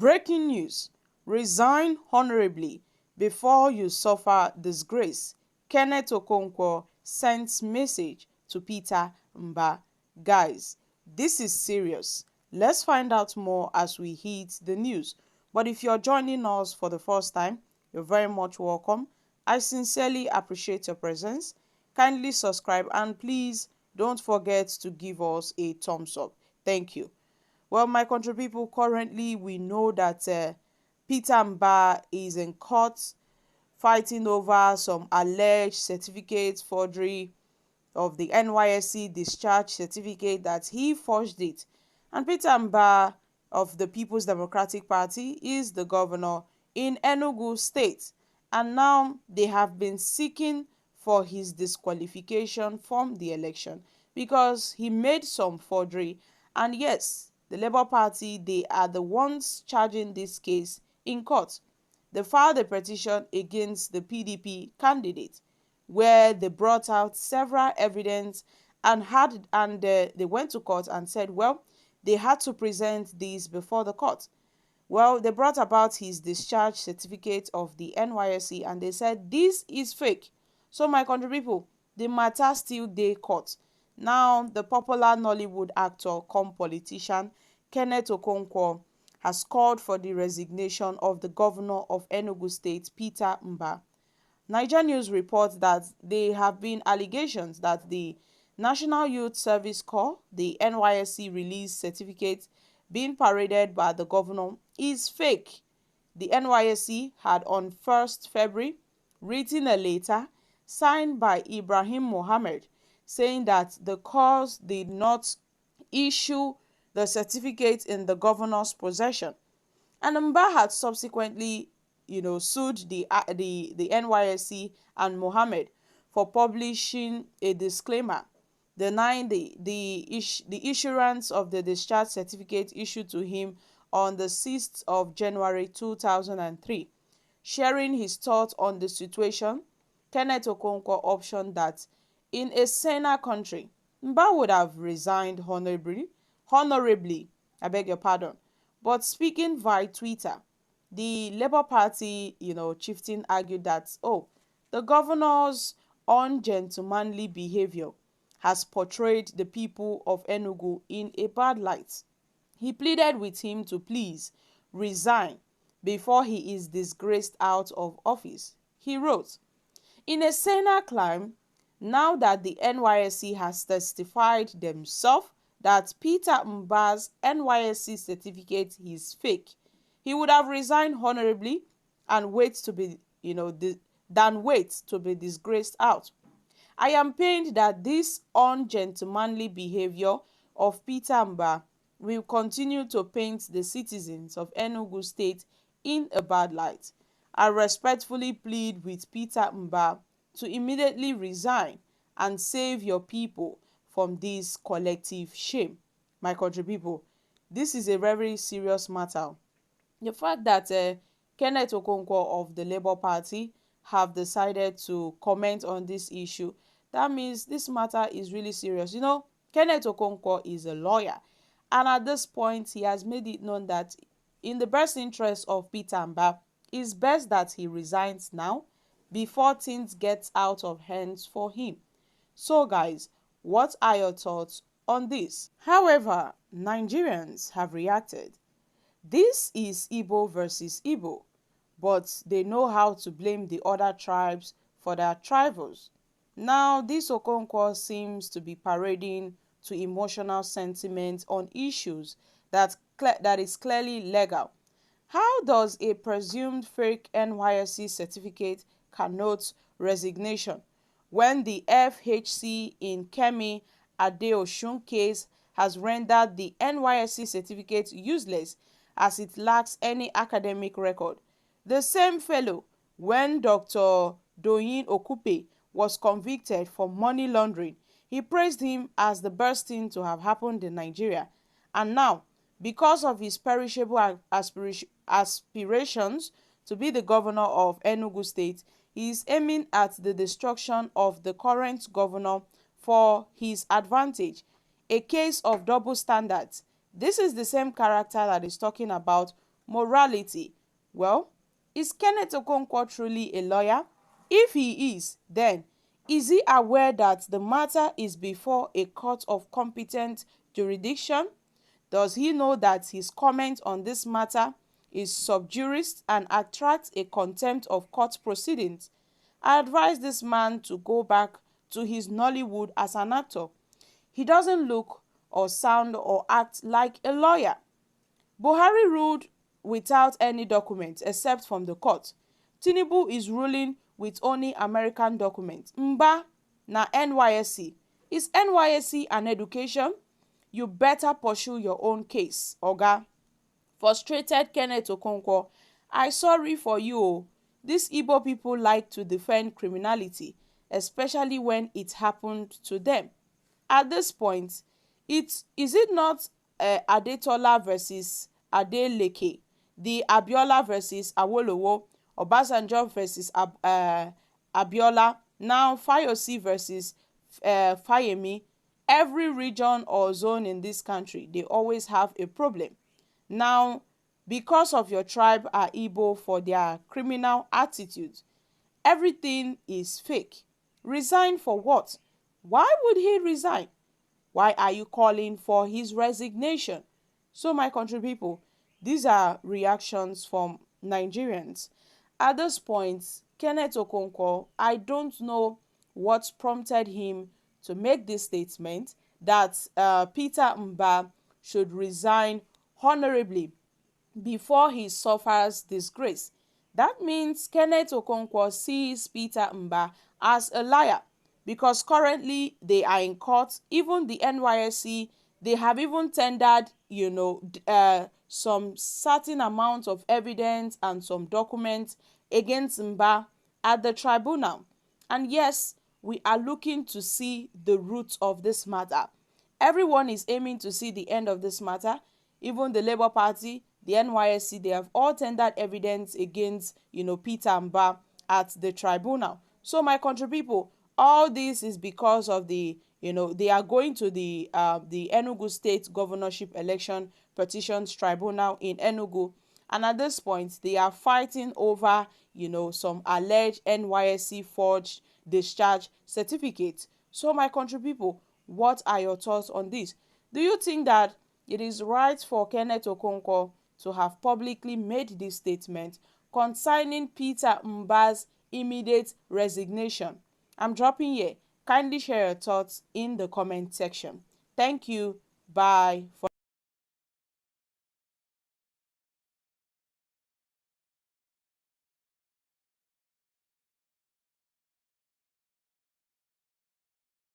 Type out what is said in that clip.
Breaking news: resign honorably before you suffer disgrace. Kenneth Okonkwo sends message to Peter Mbah. Guys, this is serious. Let's find out more as we hit the news. But if you're joining us for the first time, you're very much welcome. I sincerely appreciate your presence. Kindly subscribe and please don't forget to give us a thumbs up. Thank you. Well, my country people, currently we know that Peter Mbah is in court fighting over some alleged certificate forgery of the NYSC discharge certificate, that he forged it. And Peter Mbah of the People's Democratic Party is the governor in Enugu State. And now they have been seeking for his disqualification from the election because he made some forgery. And yes, the Labour Party, they are the ones charging this case in court. They filed a petition against the PDP candidate where they brought out several evidence and they went to court and said, well, they had to present these before the court. Well, they brought about his discharge certificate of the NYSC and they said this is fake. So my country people, the matter still dey court. Now, the popular Nollywood actor come politician Kenneth Okonkwo has called for the resignation of the governor of Enugu State, Peter Mbah. Niger News reports that there have been allegations that the National Youth Service Corps, the NYSC release certificate being paraded by the governor, is fake. The NYSC had on 1st February written a letter signed by Ibrahim Mohammed saying that the corps did not issue the certificate in the governor's possession. And Mbah had subsequently, sued the NYSC and Mohammed for publishing a disclaimer denying the issuance of the discharge certificate issued to him on the 6th of January 2003. Sharing his thoughts on the situation, Kenneth Okonkwo optioned that in a saner country, Mbah would have resigned honorably, I beg your pardon. But speaking via Twitter, the Labour Party, chieftain argued that, the governor's ungentlemanly behavior has portrayed the people of Enugu in a bad light. He pleaded with him to please resign before he is disgraced out of office. He wrote, in a saner climb, now that the NYSC has testified themselves that Peter Mbah's NYSC certificate is fake, he would have resigned honorably and wait to be, than wait to be disgraced out. I am pained that this ungentlemanly behavior of Peter Mbah will continue to paint the citizens of Enugu State in a bad light. I respectfully plead with Peter Mbah to immediately resign and save your people from this collective shame. My country people, this is a very serious matter. The fact that Kenneth Okonkwo of the Labour Party have decided to comment on this issue, that means this matter is really serious. Kenneth Okonkwo is a lawyer, and at this point he has made it known that in the best interest of Peter Mbah, it's best that he resigns now before things get out of hands for him. So guys, what are your thoughts on this? However, Nigerians have reacted. This is Igbo versus Igbo, but they know how to blame the other tribes for their tribals. Now, this Okonkwo seems to be parading to emotional sentiment on issues that is clearly legal. How does a presumed fake NYSC certificate connote resignation when the FHC in Kemi Adeosun case has rendered the NYSC certificate useless as it lacks any academic record? The same fellow, when Dr. Doyin Okupe was convicted for money laundering, he praised him as the best thing to have happened in Nigeria. And now, because of his perishable aspirations to be the governor of Enugu State, he is aiming at the destruction of the current governor for his advantage. A case of double standards. This is the same character that is talking about morality. Well, is Kenneth Okonkwo truly a lawyer? If he is, then is he aware that the matter is before a court of competent jurisdiction? Does he know that his comment on this matter is sub juris and attracts a contempt of court proceedings? I advise this man to go back to his Nollywood as an actor. He doesn't look or sound or act like a lawyer. Buhari ruled without any documents except from the court. Tinubu is ruling with only American documents. Mbah na NYSC. Is NYSC an education? You better pursue your own case, oga. Frustrated Kenneth Okonkwo, I sorry for you o. These Igbo people like to defend criminality, especially when it happened to them. At this point, is it not Adetola versus Adeleke, the Abiola versus Awolowo, Obasanjo versus Abiola, now Fayosi versus Fayemi? Every region or zone in this country, they always have a problem. Now, because of your tribe are Igbo for their criminal attitudes, everything is fake. Resign for what? Why would he resign? Why are you calling for his resignation? So, my country people, these are reactions from Nigerians. At this point, Kenneth Okonkwo, I don't know what prompted him to make this statement that Peter Mbah should resign honorably before he suffers disgrace. That means Kenneth Okonkwo sees Peter Mbah as a liar because currently they are in court. Even the NYSC, they have even tendered, some certain amount of evidence and some documents against Mbah at the tribunal. And yes, we are looking to see the roots of this matter. Everyone is aiming to see the end of this matter. Even the Labour Party, the NYSC, they have all tendered evidence against, Peter Mbah at the tribunal. So, my country people, all this is because of they are going to the Enugu State Governorship Election Petitions Tribunal in Enugu. And at this point, they are fighting over, some alleged NYSC forged discharge certificates. So, my country people, what are your thoughts on this? Do you think that it is right for Kenneth Okonkwo to have publicly made this statement concerning Peter Mbah's immediate resignation? I'm dropping here. Kindly share your thoughts in the comment section. Thank you. Bye.